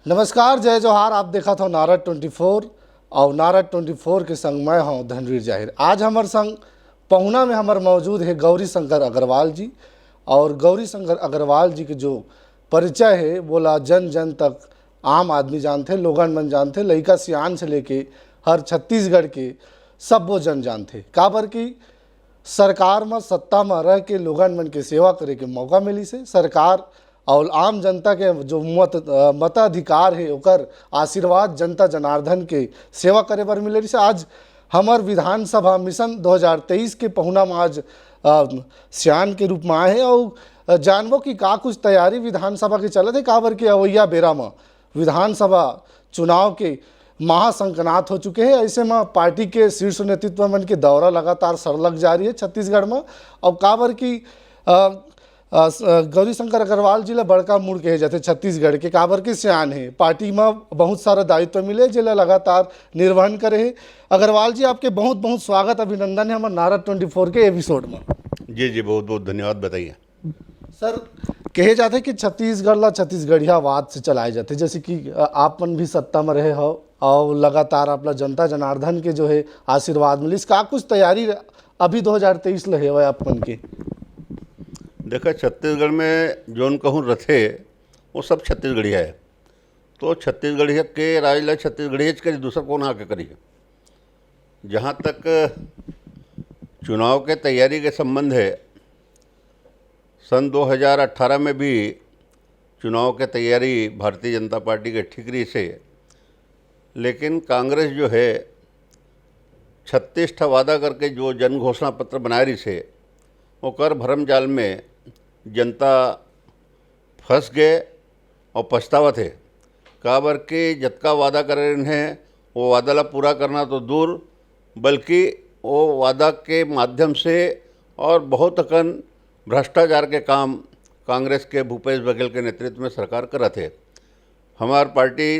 नमस्कार, जय जोहार। आप देखा था नारद 24 और नारद 24 के संग मैं हूँ धनवीर जाहिर। आज हमारे संग पहुना में हमारे मौजूद है गौरी शंकर अग्रवाल जी। और गौरी शंकर अग्रवाल जी के जो परिचय है बोला जन जन तक आम आदमी जानते, लोगन मन जानते, लड़का सियान से लेके हर छत्तीसगढ़ के सब वो जन जानते। काबर की सरकार में सत्ता में रह के लोगन मन के सेवा करे के मौका मिली से सरकार और आम जनता के जो मताधिकार है ओकर आशीर्वाद जनता जनार्दन के सेवा करे बर मिले से आज हमार विधानसभा मिशन 2023 के पहुना में आज सियान के रूप में आए हैं। और जानबो कि का कुछ तैयारी विधानसभा के चलत है, काबर के अवैया बेरा में विधानसभा चुनाव के महासंकनात हो चुके हैं। ऐसे में पार्टी के शीर्ष नेतृत्व मन के दौरा लगातार सरलग जारी है छत्तीसगढ़ में। और काबर की गौरी शंकर अग्रवाल जी ला बड़का मुड़ कहे जाते छत्तीसगढ़ के, काबर के सियान है, पार्टी में बहुत सारा दायित्व मिले जिला लगातार निर्वहन करे है। अग्रवाल जी आपके बहुत बहुत स्वागत अभिनंदन है हमारे नारद 24 के एपिसोड में। जी बहुत बहुत धन्यवाद। बताइए सर, कहे जाते कि छत्तीसगढ़ ला छत्तीसगढ़ियावाद से चलाए जाते, जैसे कि आप मन भी सत्ता में रहे हो और लगातार आप जनता जनार्दन के जो है आशीर्वाद मिली, इसका कुछ तैयारी अभी 2023 लहे हुए आप मन के? देखा, छत्तीसगढ़ में जोन कहूँ रथे वो सब छत्तीसगढ़िया है। तो छत्तीसगढ़िया के राज ला छत्तीसगढ़िया करी, दूसरा कौन आके करी। जहाँ तक चुनाव के तैयारी के संबंध है, सन 2018 में भी चुनाव के तैयारी भारतीय जनता पार्टी के ठीक रही से, लेकिन कांग्रेस जो है 36 वादा करके जो जन घोषणा पत्र बनाए रही से वो कर भरम जाल में जनता फंस गए और पछतावत है। काबर के जतका वादा कर रहे हैं वो वादा ला पूरा करना तो दूर, बल्कि वो वादा के माध्यम से और बहुत अकन भ्रष्टाचार के काम कांग्रेस के भूपेश बघेल के नेतृत्व में सरकार कर रहे थे। हमार पार्टी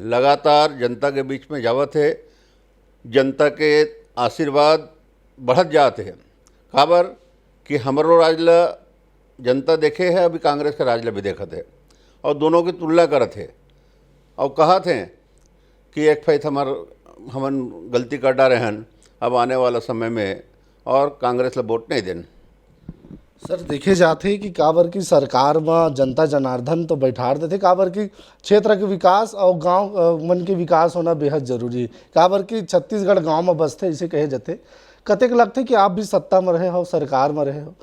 लगातार जनता के बीच में जावत है, जनता के आशीर्वाद बढ़त जाते हैं। काबर कि हमारो राज ला जनता देखे है, अभी कांग्रेस के राज ला भी देखत है और दोनों की तुलना करत है और कहत हैं कि एक फैत हमन गलती कर डारे हन, अब आने वाला समय में और कांग्रेस ला वोट नहीं देन। सर, देखे जाते कि काबर की सरकार में जनता जनार्दन तो बैठा देते, काबर की क्षेत्र के विकास और गांव मन के विकास होना बेहद जरूरी है। काबर की छत्तीसगढ़ गांव में बसते इसे कहे जाते। कतेक लगते कि आप भी सत्ता में रहे हो, सरकार में रहे हो,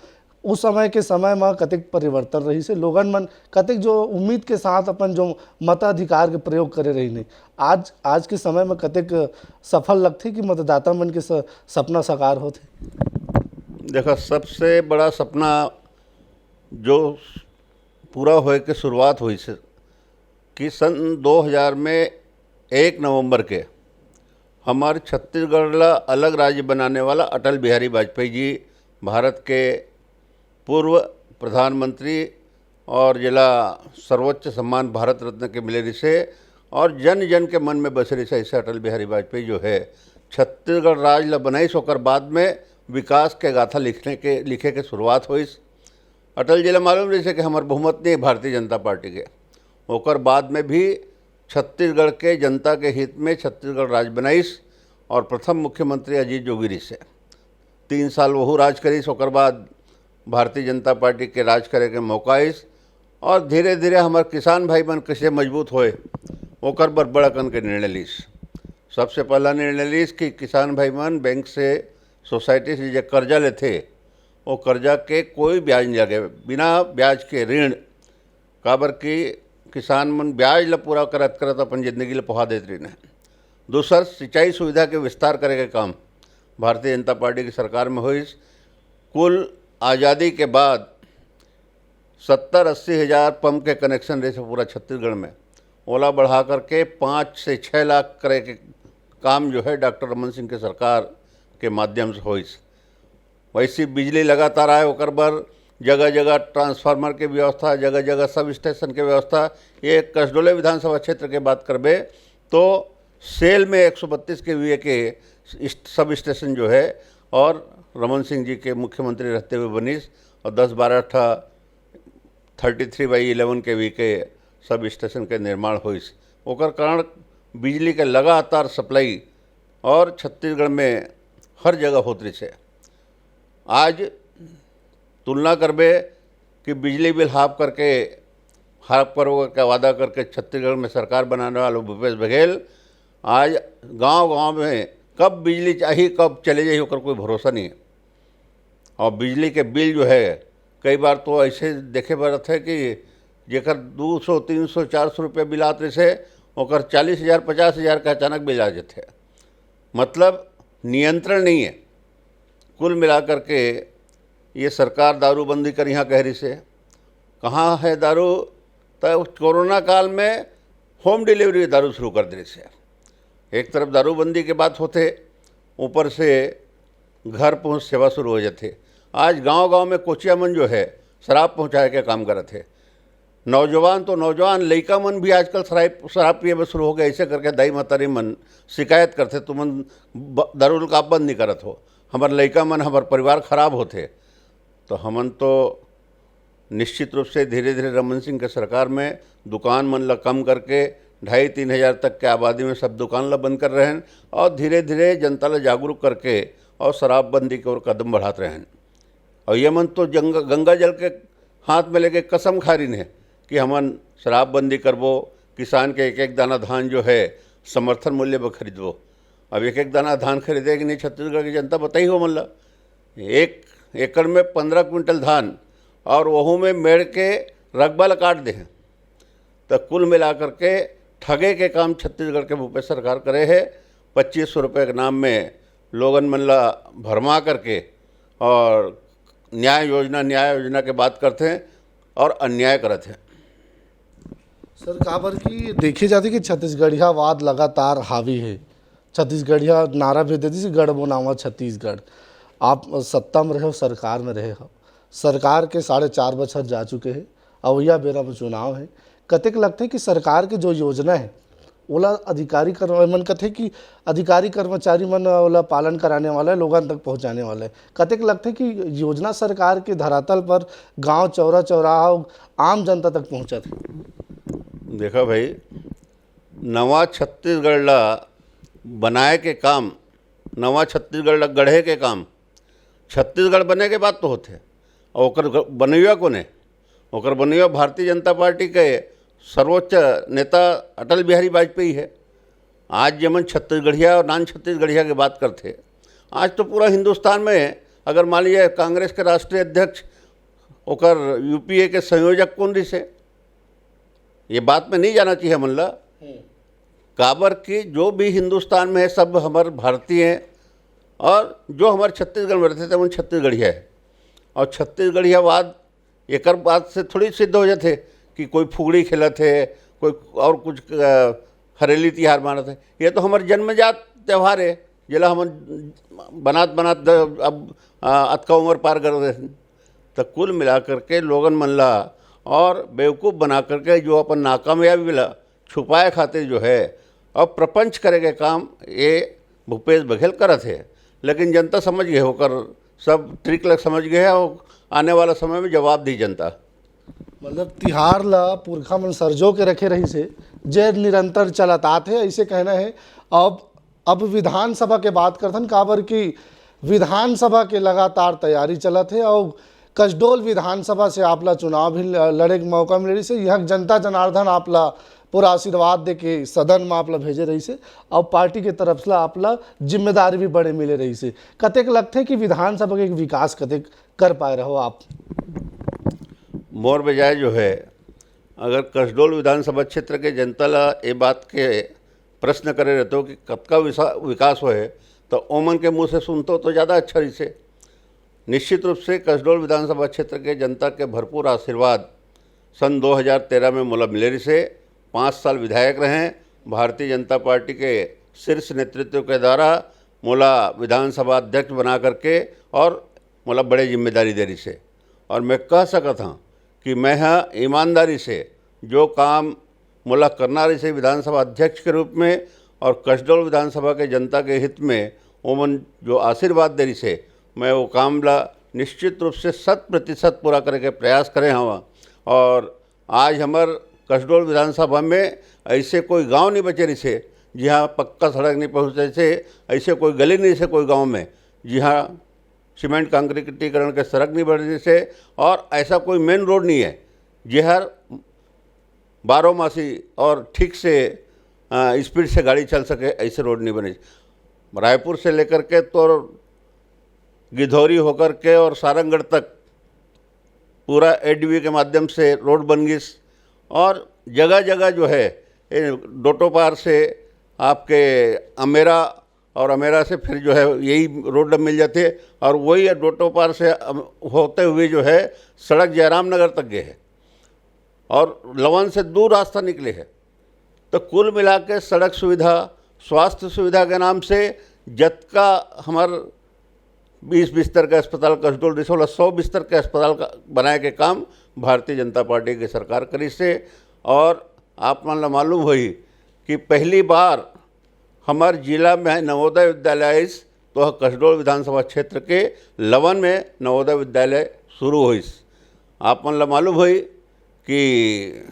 उस समय के समय में कतेक परिवर्तन रही से लोगन मन कतेक जो उम्मीद के साथ अपन जो मताधिकार के प्रयोग करे रही नहीं, आज के समय में कतेक सफल लगते कि मतदाता मन के सपना साकार होते? देखा, सबसे बड़ा सपना जो पूरा होए के शुरुआत हुई से कि सन 2000 में 1 नवंबर के हमारे छत्तीसगढ़ ला अलग राज्य बनाने वाला अटल बिहारी वाजपेयी जी, भारत के पूर्व प्रधानमंत्री और जिला सर्वोच्च सम्मान भारत रत्न के मिले रही से और जन जन के मन में बसे रही से, ऐसे अटल बिहारी वाजपेयी जो है छत्तीसगढ़ राज ला बनाईस। होकर बाद में विकास के गाथा लिखे के शुरुआत हुई। अटल जी ला मालूम रही से कि हमार बहुमत नहीं भारतीय जनता पार्टी के, होकर बाद में भी छत्तीसगढ़ के जनता के हित में छत्तीसगढ़ राज बनाईस और प्रथम मुख्यमंत्री अजीत जोगी से 3 साल वहू राज करीस। होकर बाद भारतीय जनता पार्टी के राज करे के मौका आइस और धीरे धीरे हमारे किसान भाई मन कैसे मजबूत होए ओकर बर बड़ा कन के निर्णय लीस। सबसे पहला निर्णय लीस कि किसान भाई मन बैंक से, सोसाइटी से जो कर्जा लेते वो कर्जा के कोई ब्याज नहीं लगे, बिना ब्याज के ऋण। काबर की किसान मन ब्याज ला पूरा करत करत अपन जिंदगी ला पहुँचा देते रहे। दूसर, सिंचाई सुविधा के विस्तार करे के काम भारतीय जनता पार्टी की सरकार में हुई। कुल आज़ादी के बाद 70-80 हज़ार पंप के कनेक्शन रहे पूरा छत्तीसगढ़ में, ओला बढ़ा करके 5 से 6 लाख करे के काम जो है डॉक्टर रमन सिंह के सरकार के माध्यम से हुई। वैसी बिजली लगातार आए, ओकर बर जगह जगह ट्रांसफार्मर के व्यवस्था, जगह जगह सब स्टेशन के व्यवस्था। ये कसडोले विधानसभा क्षेत्र के बात करबे तो सेल में 132 kVA के सब स्टेशन जो है और रमन सिंह जी के मुख्यमंत्री रहते हुए बनीस और 10-12 33/11 kV के सब स्टेशन के निर्माण होइस, ओकर कारण बिजली के लगातार सप्लाई और छत्तीसगढ़ में हर जगह होत रही है। आज तुलना करबे कि बिजली बिल हाफ का वादा करके छत्तीसगढ़ में सरकार बनाने वाले भूपेश बघेल आज गांव-गांव में कब बिजली चाहिए कब चले जाइए ओकर कोई भरोसा नहीं है। और बिजली के बिल जो है कई बार तो ऐसे देखे बरत है कि जेकर 200, 300, 400 रुपये बिल आते से ओकर 40,000, 50,000 का अचानक बिल आ जाते हैं। मतलब नियंत्रण नहीं है। कुल मिलाकर के ये सरकार दारूबंदी कर यहाँ कह रही से कहाँ है दारू, तो कोरोना काल में होम डिलीवरी दारू शुरू कर दी से। एक तरफ दारूबंदी के बात होते, ऊपर से घर पहुँच सेवा शुरू हो जाते। आज गांव-गांव में कोचिया मन जो है शराब पहुँचाए के काम करते थे। नौजवान तो नौजवान लइका मन भी आजकल शराब पिए में शुरू हो गए। ऐसे करके दाई महतारी मन शिकायत करते, तुमन दारू का बंद नहीं करत हो, हमार लइका मन हमार परिवार खराब होते। तो हमन तो निश्चित रूप से धीरे धीरे रमन सिंह के सरकार में दुकान मन ला कम करके 2,500-3 हज़ार तक के आबादी में सब दुकान ला बंद कर रहे हैं और धीरे धीरे जनता ला जागरूक करके और शराबबंदी की ओर कदम बढ़ाते रहे हैं। और ये मन तो गंगा जल के हाथ में लेके कसम खा रही है कि हमन शराबबंदी करबो, किसान के एक एक दाना धान जो है समर्थन मूल्य पर खरीदबो। अब एक एक दाना धान खरीदेगी नहीं छत्तीसगढ़ की जनता, बताई हो मतलब 1 एकड़ में 15 क्विंटल धान और वहू में मेड़ के रकबा ला काट दे हैं। तो कुल मिलाकर के ठगे के काम छत्तीसगढ़ के भूपेश सरकार करे है। 2500 रुपये के नाम में लोगन मन ला भरमा करके और न्याय योजना के बात करते हैं और अन्याय करते हैं। सर काबर की देखी जाती कि छत्तीसगढ़ियावाद लगातार हावी है। छत्तीसगढ़िया नारा भी देती गढ़ बनावा छत्तीसगढ़। आप सत्ता में रहे हो, सरकार में रहे हो, सरकार के 4.5 बछर जा चुके हैं, अवैया बेरा में चुनाव है। कतेक लगते कि सरकार के जो योजना है ओला अधिकारी मन कथे कि अधिकारी कर्मचारी मन ओला पालन कराने वाला है, लोगों तक पहुंचाने वाला है। कतेक लगते कि योजना सरकार के धरातल पर गांव चौराहा आम जनता तक पहुंचत है। देखा भाई, नवा छत्तीसगढ़ ला बनाए के काम, नवा छत्तीसगढ़ ला गढ़े के काम छत्तीसगढ़ बने के बाद तो होते। और ओकर बनैया कोने, ओकर बनैया भारतीय जनता पार्टी के सर्वोच्च नेता अटल बिहारी वाजपेयी है। आज जमन छत्तीसगढ़िया और नॉन छत्तीसगढ़िया की बात करते, आज तो पूरा हिंदुस्तान में अगर मान लीजिए कांग्रेस के राष्ट्रीय अध्यक्ष ओकर यूपीए के संयोजक कौन रही से, ये बात में नहीं जाना चाहिए मन ला। काबर की जो भी हिंदुस्तान में है सब हमारे भारतीय हैं और जो हमारे छत्तीसगढ़ में रहते थे वो छत्तीसगढ़िया है। और छत्तीसगढ़ियावाद एक बात से थोड़ी सिद्ध हो जाते कि कोई फुगड़ी खेलत है, कोई और कुछ हरेली तिहार मानत है। ये तो हमारे जन्मजात त्यौहार है जिला हम बनात अब अतका उम्र पार कर रहे हैं। तो कुल मिलाकर के लोगन मन ला और बेवकूफ़ बना करके जो अपन नाकामयाबी ला छुपाए खातिर जो है अब प्रपंच करे के काम ये भूपेश बघेल करत है। लेकिन जनता समझ गए होकर सब ट्रिक लग समझ गए है और आने वाला समय में जवाब दी जनता। मतलब तिहार ला पुरखा मन सरजो के रखे रही से जे निरंतर चलत आते, ऐसे कहना है। अब विधानसभा के बात करथन काबर की विधानसभा के लगातार तैयारी चलत है और कसडोल विधानसभा से आपला चुनाव भी लड़े के मौका मिले रही से। यह जनता जनार्दन आपला पूरा आशीर्वाद दे के सदन में आपला भेजे रही से और पार्टी के तरफ से आपला जिम्मेदारी भी बड़े मिले रही से। कतेक लगते कि विधानसभा के विकास कतेक कर पाए रहो आप? मोर बजाय जो है अगर कसडोल विधानसभा क्षेत्र के जनता ला ये बात के प्रश्न करे रहते हो कि कब का विकास हो है तो ओमन के मुंह से सुनते तो ज़्यादा अच्छा रही से। निश्चित रूप से कसडोल विधानसभा क्षेत्र के जनता के भरपूर आशीर्वाद सन 2013 में मोला मिले रही से। 5 साल विधायक रहे भारतीय जनता पार्टी के शीर्ष नेतृत्व के द्वारा मोला विधानसभा अध्यक्ष बना करके और मोला बड़े जिम्मेदारी दे रही से। और मैं कह सकता हूँ कि मैं हाँ ईमानदारी से जो काम मोला करना रही से विधानसभा अध्यक्ष के रूप में और कसडोल विधानसभा के जनता के हित में ओमन जो आशीर्वाद दे रही से मैं वो काम ला निश्चित रूप से 100% पूरा करे के प्रयास करे हवा। और आज हमार कसडोल विधानसभा में ऐसे कोई गांव नहीं बचे रही से जहाँ पक्का सड़क नहीं पहुँचे से, ऐसे कोई गली नहीं से कोई गांव में जहाँ सीमेंट कंक्रीटीकरण के सड़क नहीं बन रही से, और ऐसा कोई मेन रोड नहीं है जहाँ बारहमासी और ठीक से स्पीड से गाड़ी चल सके, ऐसे रोड नहीं बने। रायपुर से लेकर के तो गिधौरी होकर के और सारंगढ़ तक पूरा एडीवी के माध्यम से रोड बन गई, और जगह जगह जो है डोटोपार से आपके अमेरा और अमेरा से फिर जो है यही रोड मिल जाते, और वही डोटोपार से होते हुए जो है सड़क जयराम नगर तक गए है और लवन से दूर रास्ता निकले है। तो कुल मिला के सड़क सुविधा, स्वास्थ्य सुविधा के नाम से जतका हमार 20 बिस्तर का अस्पताल कसडोल रिसोल 100 बिस्तर के अस्पताल का बनाए के काम भारतीय जनता पार्टी की सरकार करी से। और आप मन मालूम हुई कि पहली बार हमार जिला में नवोदय विद्यालय तो कसडोल विधानसभा क्षेत्र के लवन में नवोदय विद्यालय शुरू हुई। आप मन मालूम हुई कि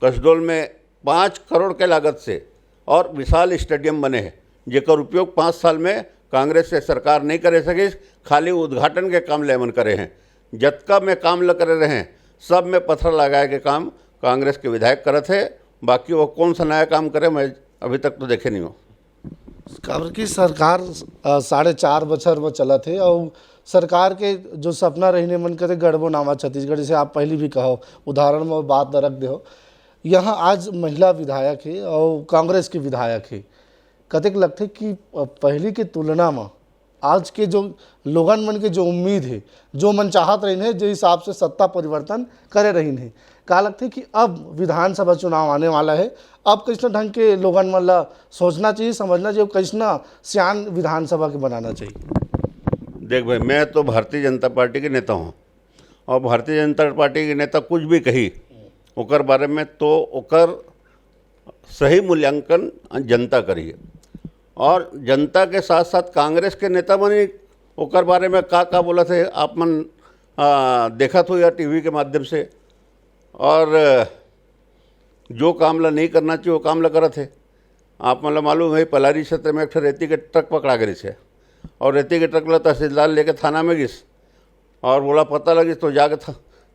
कसडोल में 5 करोड़ के लागत से और विशाल स्टेडियम बने हैं, जेकर उपयोग 5 साल में कांग्रेस से सरकार नहीं करे सकी, खाली उद्घाटन के काम लेमन करे हैं। जतका में काम ल करे रहे हैं सब में पत्थर लगाए के काम कांग्रेस के विधायक करत है। बाकी वो कौन सा नया काम करे मैं अभी तक तो देखे नहीं हो। काबर की सरकार 4.5 बछर में चला थे और सरकार के जो सपना रहने मन करे गढ़बो नावा छत्तीसगढ़, जैसे आप पहले भी कहो उदाहरण में बात रख दे हो। यहाँ आज महिला विधायक है और कांग्रेस के विधायक है, कतेक लगते कि पहले की तुलना में आज के जो लोगन मन के जो उम्मीद है, जो मन चाहत रही है, जो हिसाब से सत्ता परिवर्तन करे रही है, का लगते कि अब विधानसभा चुनाव आने वाला है, अब किस ढंग के लोगन मन ला सोचना चाहिए, समझना चाहिए, किसना सियान विधानसभा के बनाना चाहिए। देख भाई, मैं तो भारतीय जनता पार्टी के नेता हूँ और भारतीय जनता पार्टी के नेता कुछ भी कही ओकर बारे में तो ओकर सही मूल्यांकन जनता करिए, और जनता के साथ साथ कांग्रेस के नेता मन ओकर बारे में का बोला थे आप मन देखा तो या टीवी के माध्यम से, और जो काम ला नहीं करना चाहिए वो काम ला करत है। आप मन ला मालूम है पलारी क्षेत्र में एक रेती के ट्रक पकड़ा गई है और रेती के ट्रक ला तहसीलदार लेके थाना में गिस और बोला पता लगी तो जाकर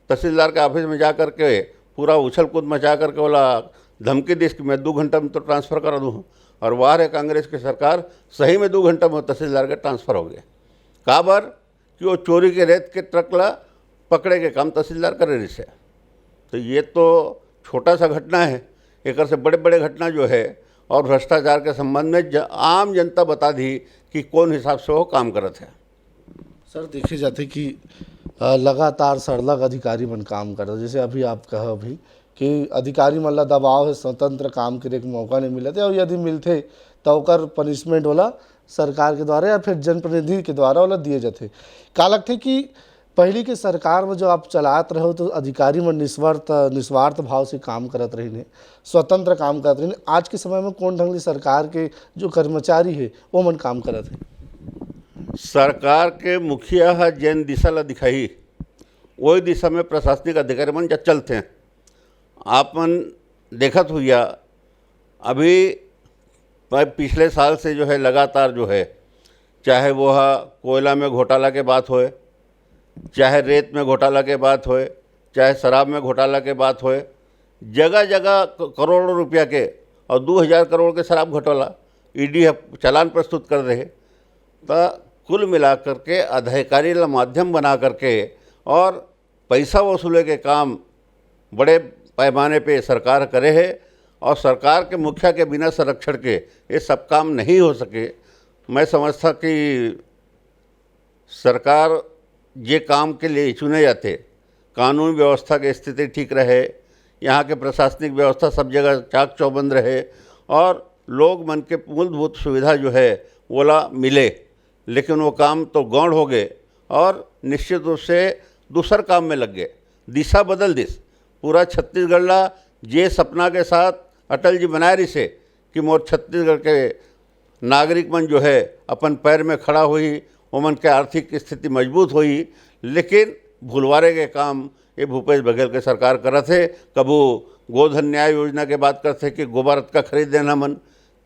तहसीलदार के ऑफिस में जा कर के पूरा उछल कूद मचा करके बोला धमकी दी कि मैं 2 घंटा में तो ट्रांसफ़र करा दूँ, और वाह है कांग्रेस की सरकार, सही में 2 घंटा में तहसीलदार के ट्रांसफ़र हो गया। काबर कि वो चोरी के रेत के ट्रक ला पकड़े के काम तहसीलदार करे रही से। तो ये तो छोटा सा घटना है, एक से बड़े बड़े घटना जो है और भ्रष्टाचार के संबंध में आम जनता बता दी कि कौन हिसाब से वो काम करत है। सर देखे जाते कि लगातार सरलग अधिकारी मन काम कर रहे, जैसे अभी आप कहो अभी कि अधिकारी मन ला दबाव है, स्वतंत्र काम करे के मौका नहीं मिलते, और यदि मिलते तो ओकर पनिशमेंट वाला सरकार के द्वारा या फिर जनप्रतिनिधि के द्वारा वाला दिए जाते। का लगते कि पहली के सरकार में जो आप चलात रहो तो अधिकारी मन निस्वार्थ भाव से काम करत रही ने, स्वतंत्र काम करत रही ने। आज के समय में कौन ढंग से सरकार के जो कर्मचारी है वो मन काम करत है? सरकार के मुखिया है जैन दिशा ला दिखाई वही दिशा में प्रशासनिक अधिकारी मन जब चलते हैं। आप मन देखत हुआ अभी पिछले साल से जो है लगातार जो है, चाहे वो कोयला में घोटाला के बात होए, चाहे रेत में घोटाला के बात होए, चाहे शराब में घोटाला के बात होए, जगह जगह करोड़ों रुपया के और 2000 करोड़ के शराब घोटाला ईडी चालान प्रस्तुत कर रहे। तो कुल मिलाकर के अधिकारी ला माध्यम बना करके और पैसा वसूले के काम बड़े पैमाने पे सरकार करे है, और सरकार के मुखिया के बिना संरक्षण के ये सब काम नहीं हो सके। मैं समझता कि सरकार ये काम के लिए चुने जाते, कानून व्यवस्था की स्थिति ठीक रहे, यहाँ के प्रशासनिक व्यवस्था सब जगह चाक चौबंद रहे और लोग मन के मूलभूत सुविधा जो है वोला मिले। लेकिन वो काम तो गौण हो गए और निश्चित रूप से दूसर काम में लग गए, दिशा बदल दिस। पूरा छत्तीसगढ़ ला जे सपना के साथ अटल जी बनाए रही से कि मोर छत्तीसगढ़ के नागरिक मन जो है अपन पैर में खड़ा हुई, वो मन के आर्थिक स्थिति मजबूत हुई, लेकिन भूलवारे के काम ये भूपेश बघेल के सरकार करत है। कबू गोधन न्याय योजना के बात करते कि गोबर का खरीद देना मन,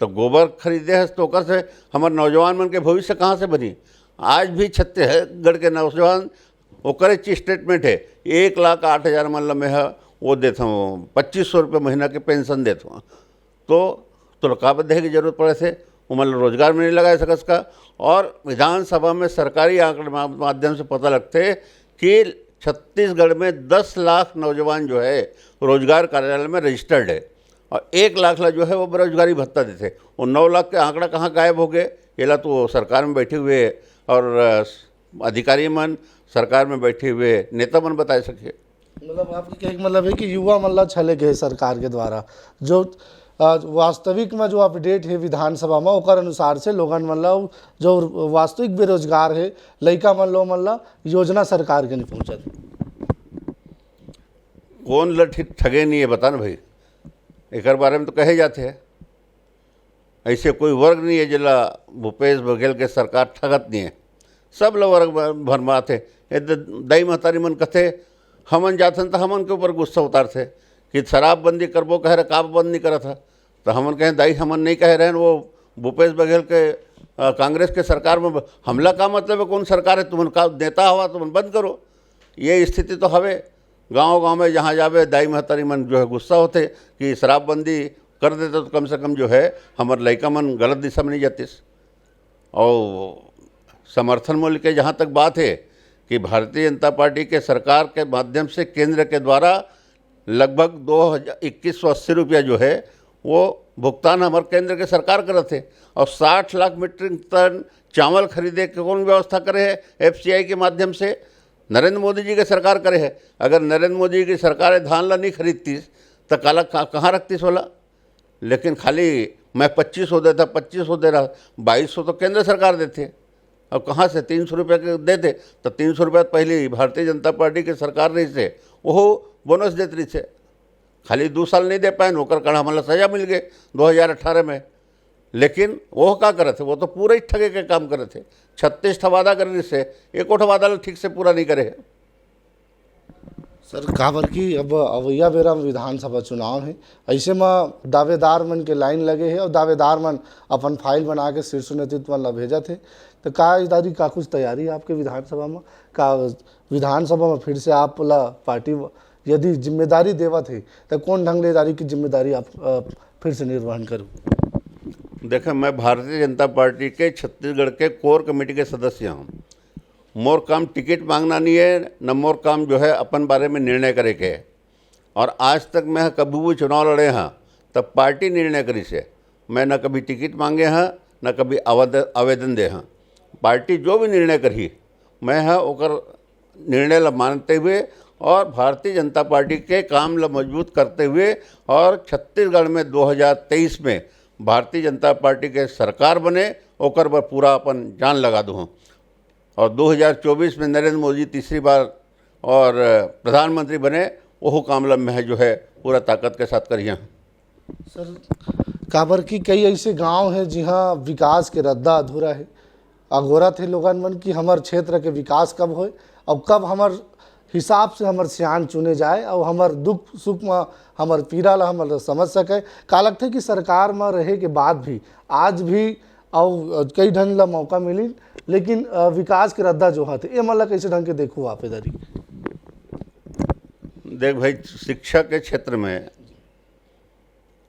तो गोबर खरीदे है तो ओकर से हमारे नौजवान मन के भविष्य कहाँ से बनी। आज भी छत्तीसगढ़ के नौजवान ओकर स्टेटमेंट है 1,08,000 मन ल मैं वो देता हूँ 2,500 रुपये महीना के पेंशन देता हूँ। तो का बदे की जरूरत पड़े थे वो मतलब रोजगार में नहीं लगा सकस का। और विधानसभा में सरकारी आंकड़े माध्यम से पता लगते कि छत्तीसगढ़ में 10 लाख नौजवान जो है रोजगार कार्यालय में रजिस्टर्ड है और 1 लाख ला जो है वो बेरोजगारी भत्ता देते। वो 9 लाख के आंकड़ा कहाँ गायब हो गए, ये ला तो सरकार में बैठे हुए और अधिकारी मन सरकार में बैठे हुए नेता मन बता सके। मतलब आपके कहने का मतलब है कि युवा मतलब छले गए सरकार के द्वारा जो वास्तविक में जो अपडेट है विधानसभा में ओकर अनुसार से लोगन मतलब जो वास्तविक बेरोजगार है लड़का मन लो मतलब योजना सरकार के नहीं पहुँचत। कौन लठ ठगे नहीं है बता ना भाई, एक बारे में तो कहे जाते हैं। ऐसे कोई वर्ग नहीं है जिला भूपेश बघेल के सरकार ठगत नहीं है, सब लोग वर्ग भरमाते। दई महतारी मन कथे हमन जाथन तो हमन के ऊपर गुस्सा उतारते कि शराबबंदी करबो कह रहे काब बंद नहीं करा था, तो हमन कहें दाई हमन नहीं कह रहे हैं वो भूपेश बघेल के कांग्रेस के सरकार में हमला का मतलब है कौन सरकार है तुमन का नेता हुआ तुमन बंद करो। ये स्थिति तो हवे गांव में जहाँ जावे दाई महतारी मन जो है गुस्सा होते कि शराबबंदी कर देते तो कम से कम जो है हमारे लड़का मन गलत दिशा में नहीं जातीस। और समर्थन मूल्य के जहाँ तक बात है कि भारतीय जनता पार्टी के सरकार के माध्यम से केंद्र के द्वारा लगभग 2,2180 रुपया जो है वो भुगतान हमारे केंद्र के सरकार कर थे और 60 लाख मीट्रिक टन चावल खरीदे के कौन व्यवस्था करे है FCI के माध्यम से नरेंद्र मोदी जी के सरकार करे है। अगर नरेंद्र मोदी जी की सरकार धान ला नहीं खरीदती तो काला कहाँ रखती सोला, लेकिन खाली मैं 2500 देता 2500 दे रहा 2200 तो केंद्र सरकार देते और कहाँ से 300 रुपये के देते। तो 300 रुपये पहले भारतीय जनता पार्टी के सरकार रही से वो बोनस देती रही से, खाली 2 साल नहीं दे पाए नौकर कड़ा हमारा सजा मिल गए 2018 में। लेकिन वो क्या करे थे, वो तो पूरे ही ठगे के काम करे थे। 36 वादा करे से एक वादा ठीक से पूरा नहीं करे। सर काबर की अब अवैया बेरा में विधानसभा चुनाव है, ऐसे में दावेदार मन के लाइन लगे है और दावेदार मन अपन फाइल बना के शीर्ष नेतृत्व ला भेजा थे। तो का इदारी का कुछ तैयारी है आपके विधानसभा में, का विधानसभा में फिर से आप ला पार्टी यदि जिम्मेदारी देवत है तो कौन ढंग लेदारी की जिम्मेदारी आप फिर से निर्वहन करूँ। देखें मैं भारतीय जनता पार्टी के छत्तीसगढ़ के कोर कमेटी के सदस्य हूँ। मोर काम टिकट मांगना नहीं है न मोर काम जो है अपन बारे में निर्णय करे के है। और आज तक मैं कभी भी चुनाव लड़े हाँ तब पार्टी निर्णय करी से, मैं न कभी टिकट मांगे हाँ न कभी आवेदन दे हाँ। पार्टी जो भी निर्णय करी मैं हाँ ओकर निर्णय ला मानते हुए और भारतीय जनता पार्टी के काम ला मजबूत करते हुए और छत्तीसगढ़ में 2023 में भारतीय जनता पार्टी के सरकार बने ओकर पर पूरा अपन जान लगा दूँ और 2024 में नरेंद्र मोदी तीसरी बार और प्रधानमंत्री बने वो काम ला मैं जो है पूरा ताकत के साथ करिए। सर काबर की कई ऐसे गांव हैं जहाँ विकास के रद्दा अधूरा है, अगोरा थे लोगन मन की हमार क्षेत्र के विकास कब होए और कब हमार हिसाब से हमार सियान चुने जाए और हमार दुख सुख में हमार पीड़ा ला हमार समझ सके। का लगता है कि सरकार में रहे के बाद भी आज भी और कई ढंग ला मौका मिली लेकिन विकास के रद्दा जो हाथे ये मतलब कैसे ढंग के देखो आप इधर ही। देख भाई शिक्षा के क्षेत्र में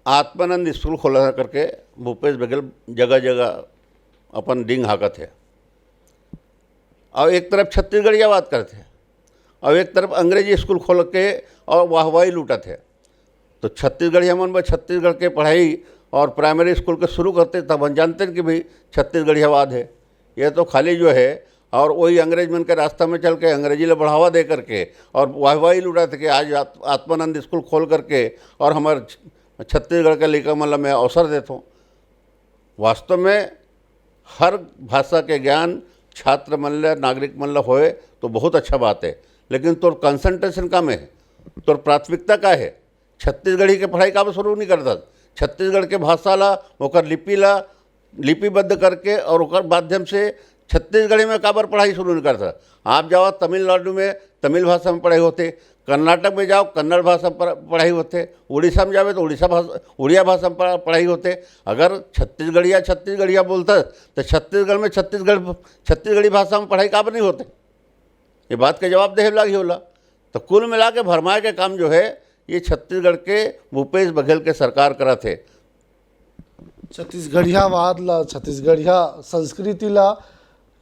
आत्मानंद स्कूल खोला करके भूपेश बघेल जगह जगह अपन डिंग हाकत है और एक तरफ छत्तीसगढ़िया बात करते हैं और एक तरफ अंग्रेजी स्कूल खोल के और वाहवाही लूटत है। तो छत्तीसगढ़िया मन में छत्तीसगढ़ के पढ़ाई और प्राइमरी स्कूल के शुरू करते तब हम जानते हैं कि भाई छत्तीसगढ़ियावाद है। यह तो खाली जो है और वही अंग्रेज मन के रास्ता में चल के अंग्रेजी ला बढ़ावा दे करके और वाहवाही लूटत कि आज आत्मानंद स्कूल खोल करके और हमारे छत्तीसगढ़ के लड़का मतलब मैं अवसर देता हूँ। वास्तव में हर भाषा के ज्ञान छात्र मन ला नागरिक मन ला होए तो बहुत अच्छा बात है, लेकिन तोर कंसंट्रेशन का में है, तोर प्राथमिकता का है। छत्तीसगढ़ी के पढ़ाई का शुरू नहीं करता, छत्तीसगढ़ के भाषा ला ओकर लिपि ला लिपिबद्ध करके और ओकर माध्यम से छत्तीसगढ़ी में काबर पढ़ाई शुरू नहीं करता। आप जाओ तमिलनाडु में तमिल भाषा में पढ़ाई होते, कर्नाटक में जाओ कन्नड़ भाषा पर पढ़ाई होते, उड़ीसा में जावे तो उड़िया भाषा पर पढ़ाई होते। अगर छत्तीसगढ़िया बोलता तो छत्तीसगढ़ में छत्तीसगढ़ी भाषा में पढ़ाई काबर नहीं होते? ये बात का जवाब देहे लागी होला। तो कुल मिला के भरमाए के काम जो है ये छत्तीसगढ़ के भूपेश बघेल के सरकार करा थे। छत्तीसगढ़ियावाद ला, छत्तीसगढ़िया संस्कृति ला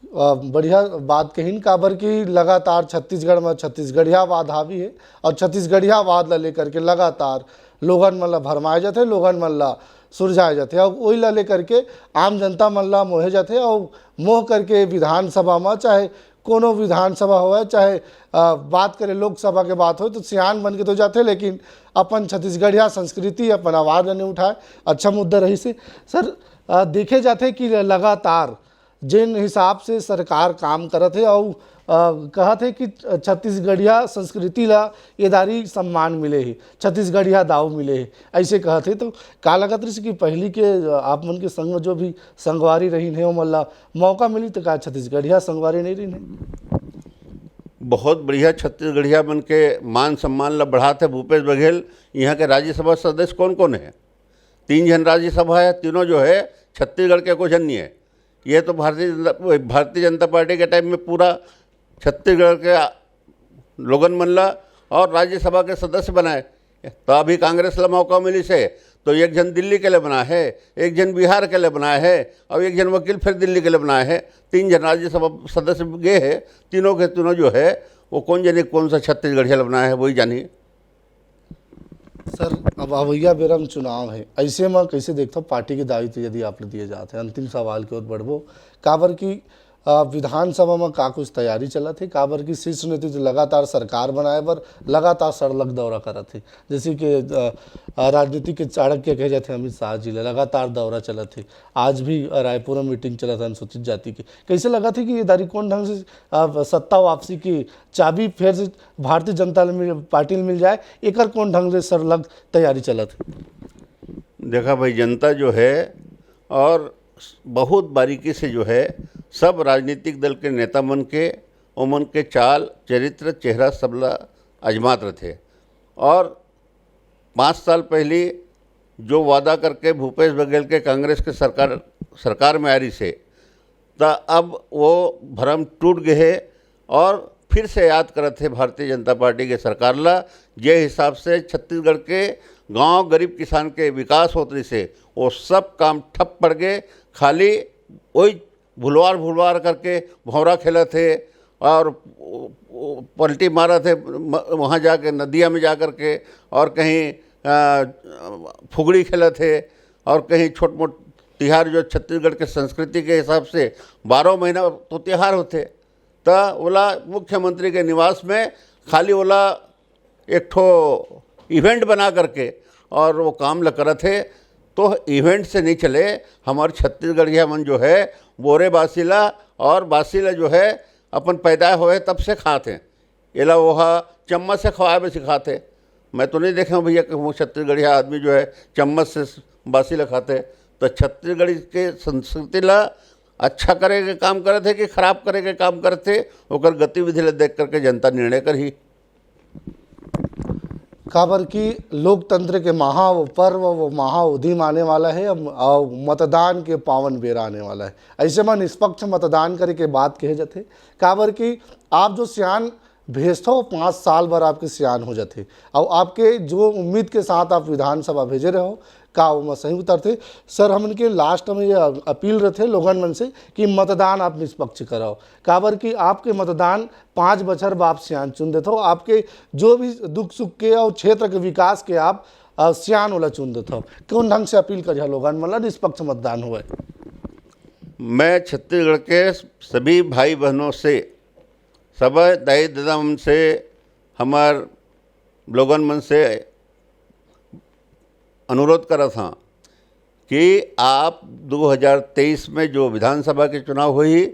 बढ़िया बात कही काबर की लगातार छत्तीसगढ़ में छत्तीसगढ़ियावाद हावी है और छत्तीसगढ़ियावाद ला लेकर के लगातार लोगन मन ला भरमाए जाते, लोगन मन ला सुलझाए जाते और वही ला लेकर के आम जनता मन ला मोहे जाते और मोह करके विधानसभा में चाहे कोनो विधानसभा हो चाहे बात करें लोकसभा के बात हो तो सियान बन के तो जाते, लेकिन अपन छत्तीसगढ़िया संस्कृति अपन आवाज़ नहीं उठाए। अच्छा मुद्दा रही से सर देखे जाते कि लगातार जिन हिसाब से सरकार काम करत है और कहत है कि छत्तीसगढ़िया संस्कृति ला एदारी सम्मान मिले है, छत्तीसगढ़िया दाव मिले है, ऐसे कहत है। तो का लगत रही कि पहली के आप मन के संग में जो भी संगवारी रही है वो मल्ला मौका मिली तो का छत्तीसगढ़िया संगवारी नहीं रही है? बहुत बढ़िया छत्तीसगढ़िया मन के मान सम्मान ला बढ़ाते भूपेश बघेल। यहाँ के राज्यसभा सदस्य कौन कौन है? 3 जन राज्यसभा है, तीनों जो है छत्तीसगढ़ के कोई जन नहीं है। ये तो भारतीय जनता पार्टी के टाइम में पूरा छत्तीसगढ़ के लोगन मन ला और राज्यसभा के सदस्य बनाए। तो अभी कांग्रेस ला मौका मिली से तो 1 जन दिल्ली के लिए बनाया है, 1 जन बिहार के लिए बनाया है और 1 जन वकील फिर दिल्ली के लिए बनाया है। 3 जन राज्यसभा सदस्य गए हैं, तीनों के तीनों जो है वो कौन सा छत्तीसगढ़िया बनाया है वही जानिए। सर अब अवैया बेरम चुनाव है, ऐसे में कैसे देखते हो पार्टी के दायित्व यदि आप दिए जाते हैं? अंतिम सवाल की ओर बढ़बो, काबर की विधानसभा में का कुछ तैयारी चलत है? काबर की शीर्ष नेतृत्व लगातार सरकार बनाए बर लगातार सड़क दौरा करत है, जैसे कि राजनीति के चाणक्य कहे जाते हैं अमित शाह जी लगातार दौरा चलत है। आज भी रायपुर में मीटिंग चलत है अनुसूचित जाति की। कैसे लगा था कि ये दारी कौन ढंग से सत्ता वापसी की चाबी फिर से भारतीय जनता पार्टी में मिल जाए, एक कौन ढंग से सरलग तैयारी चलत है? देखा भाई, जनता जो है और बहुत बारीकी से जो है सब राजनीतिक दल के नेता मन के उमन के चाल चरित्र चेहरा सबला आजमात रहे। और 5 साल पहले जो वादा करके भूपेश बघेल के कांग्रेस के सरकार में आ रही से तो अब वो भ्रम टूट गए और फिर से याद करते भारतीय जनता पार्टी के सरकार ला। जे हिसाब से छत्तीसगढ़ के गांव गरीब किसान के विकास होत रही से वो सब काम ठप पड़ गए। खाली वही भुलवार करके भौरा खेला थे और पलटी मारा थे वहाँ जाके नदिया में जा कर के, और कहीं फुगड़ी खेला थे और कहीं छोट मोट तिहार जो छत्तीसगढ़ के संस्कृति के हिसाब से 12 महीना तो त्यौहार होते। तो ओला मुख्यमंत्री के निवास में खाली ओला एक ठो इवेंट बना करके और वो काम ल करत है। तो इवेंट से नहीं चले, हमारे छत्तीसगढ़िया मन जो है बोरे बासीला और बासीला जो है अपन पैदा होए तब से खाते हैं, एला वह चम्मच से खवाए में सिखाते। मैं तो नहीं देखा भैया कि वो छत्तीसगढ़िया आदमी जो है चम्मच से बासीला खाते। तो छत्तीसगढ़ के संस्कृति ला अच्छा करे के काम करते कि खराब करे के काम करते, ओकर गतिविधि ला देख करके जनता निर्णय कर ही। काबर की लोकतंत्र के महापर्व वो महाउदीम आने वाला है और मतदान के पावन बेरा आने वाला है। ऐसे में निष्पक्ष मतदान करे के बात कहे जाते। काबर की आप जो सियान भेजते हो 5 साल भर आपके सियान हो जाते और आपके जो उम्मीद के साथ आप विधानसभा भेजे रहे हो का वो सही उतरते। सर हम इनके लास्ट में ये अपील रहते लोगन मन से कि मतदान आप निष्पक्ष कराओ। काबर कि आपके मतदान 5 बछर बाप सियान चुन देते हो, आपके जो भी दुख सुख के और क्षेत्र के विकास के आप सियान वाला चुन देते हो। कौन ढंग से अपील करिए लोगन मतलब निष्पक्ष मतदान हुए? मैं छत्तीसगढ़ के सभी भाई बहनों से, सब दाई दादा मन से, हमार लोगन मन से अनुरोध करा था कि आप 2023 में जो विधानसभा के चुनाव हुई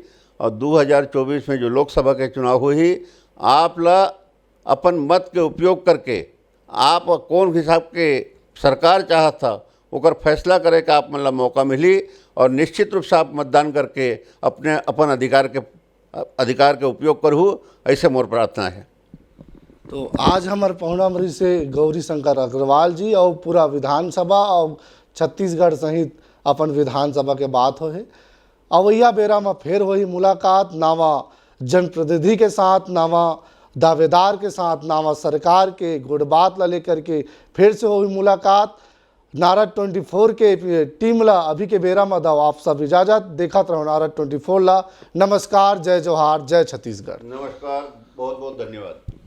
और 2024 में जो लोकसभा के चुनाव हुई, आप ला अपन मत के उपयोग करके आप कौन हिसाब के सरकार चाहत था ओकर फैसला करे का आप मतलब मौका मिली और निश्चित रूप से आप मतदान करके अपन अधिकार के उपयोग करूँ, ऐसे मोर प्रार्थना है। तो आज हमारे पहुनामरी से गौरी शंकर अग्रवाल जी और पूरा विधानसभा और छत्तीसगढ़ सहित अपन विधानसभा के बात हो है। अवैया बेरा में फिर वही मुलाकात नावा जनप्रतिनिधि के साथ, नावा दावेदार के साथ, नावा सरकार के गुड़ बात ला लेकर के फिर से हुई मुलाकात। नारद 24 के टीम ला अभी के बेरा में दाव आप सब इजाजत। देखत रहो नारद 24 ला। नमस्कार, जय जोहार, जय छत्तीसगढ़। नमस्कार, बहुत बहुत धन्यवाद।